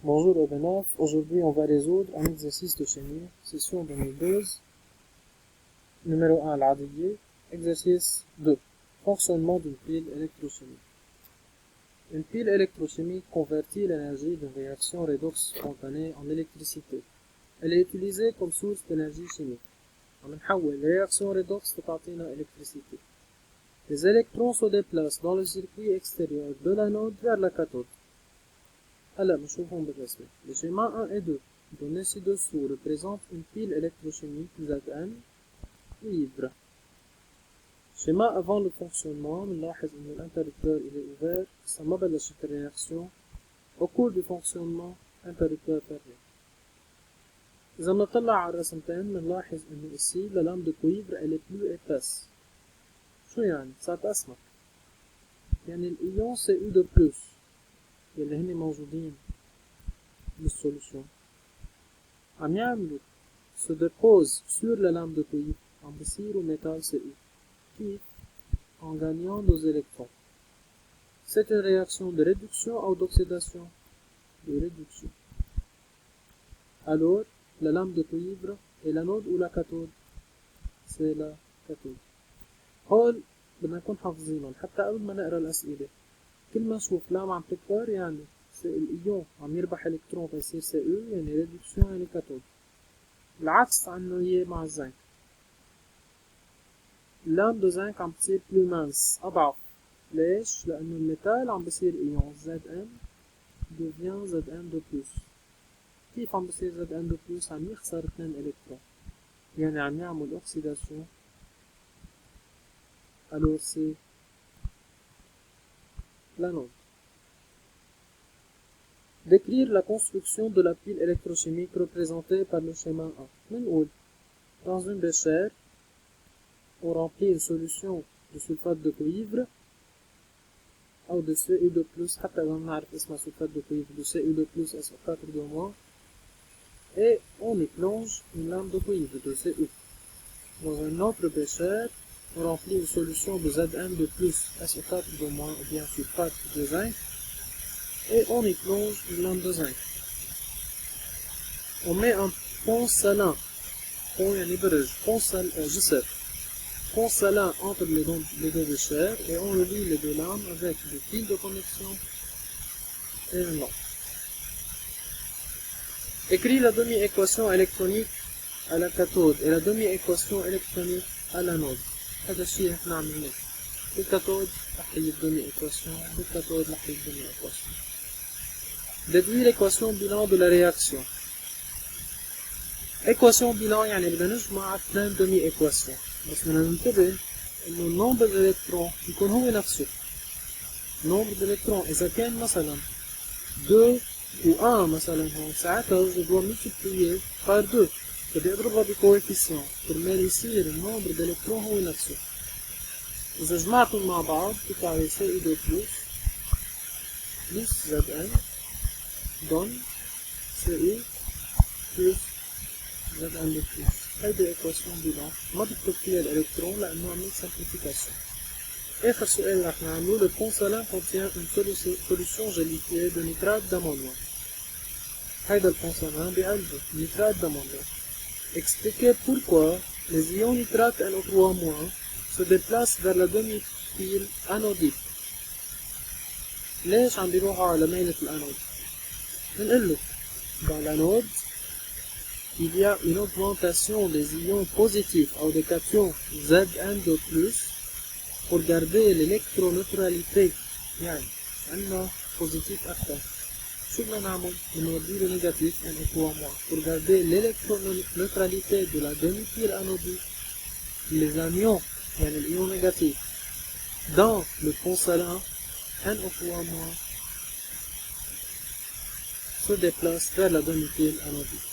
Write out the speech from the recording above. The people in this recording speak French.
Bonjour Obenov, aujourd'hui on va résoudre un exercice de chimie, session 2012, numéro 1 l'adillé, exercice 2, fonctionnement d'une pile électrochimique. Une pile électrochimique convertit l'énergie d'une réaction redox spontanée en électricité. Elle est utilisée comme source d'énergie chimique. On نحول réaction redox تعطينا électricité. Les électrons se déplacent dans le circuit extérieur de l'anode vers la cathode. Alors, nous trouvons بالرسمة. Les schémas 1 et 2, donnés ci-dessous, représentent une pile électrochimique Zn cuivre. Schéma avant le fonctionnement, نلاحظ إن l'interrupteur il est ouvert, ça ما بلشت الرياكسيون. Au cours du fonctionnement, interrupteur fermé. إذا بنطلع على الرسمتين بنلاحظ إنه ici la lame de cuivre elle est plus épaisse. شو يعني؟ صارت أسمك. يعني الإيون Cu2+. يلي هني موجودين بالسوليوشن عم يعملوا se dépose sur la lame de cuivre عم بصيروا métal Cu كيف en gagnant deux électrons. C'est une réaction de réduction ou d'oxydation? De réduction. Alors la lame de cuivre est l'anode ou la cathode? C'est la cathode. هول بدنا نكون حافظينهم حتى قبل ما نقرا الأسئلة. كل ما نشوف لام عم تكبر يعني الإيون عم يربح إلكترون فيصير Cu يعني ريدكسيون يعني كاثود. العكس عنه هي مع الزنك. اللام دو زنك عم تصير بلو مانس أضعف. ليش؟ لأنه الميتال عم بصير إيون Zn devient Zn2+. كيف عم بصير Zn2+؟ عم يخسر 2 إلكترون. يعني عم يعمل أوكسيداسيون. Alors c'est l'anode. Décrire la construction de la pile électrochimique représentée par le schéma 1. Dans une béchère, on remplit une solution de sulfate de cuivre ou de Cu2+, حتى إذا نعرف اسمها sulfate de cuivre, de Cu2+, SO4-, et on y plonge une lame de cuivre de Cu. Dans une autre béchère, on remplit une solution de Zn2+, SO4-, ou bien sulfate de zinc, et on y plonge une lame de zinc. On met un pont salin, pont salin entre les deux béchères et on relie les deux lames avec des fils de connexion et une lampe. Écrit la demi-équation électronique à la cathode et la demi-équation électronique à l'anode. هذا الشيء احنا عملناه. بالكاثود رح هي الدمي-équation, بالكاثode رح هي الدمي-équation. Déduire l'équation bilan de la réaction. Équation bilan يعني بدنا نجمع اثنين demi-équation. بس بدنا ننتبه انه النومبر الالكترون يكون هو نفسه. نومبر الالكترون اذا كان مثلا 2 و 1 مثلا هون ساعتها je dois multiplier par 2. بدي اضربها بكويفيسيون كرمال يصير النومبر الالكترون هو نفسه. اذا جمعتهم مع بعض بتطلع Cu2+ plus Zn donne Cu plus Zn2+. هيدي ايكواسيون بيلون ما بكتب فيها الالكترون لانه عملت سمبليفيكاسيون. اخر سؤال رح نعملوه le pont salin contient une solution gélifiée de nitrate d'ammonium. هيدا البون salin بقلبه nitrate d'ammonium. Expliquez pourquoi les ions nitrate NO3- se déplacent vers la demi-pile anodique. ليش عم بيروحوا على ميلة الانود؟ بنقله dans l'anode il y a une augmentation des ions positifs ou des cations Zn2+, pour garder l'électroneutralité. يعني عندنا positif أكثر. شو بدنا نعمل؟ بنودي له négatif NO3- pour garder l'électroneutralité de la demi-pile anodique. Les anions, يعني الإيون négatif, dans le pont salin NO3- se déplacent vers la demi-pile anodique.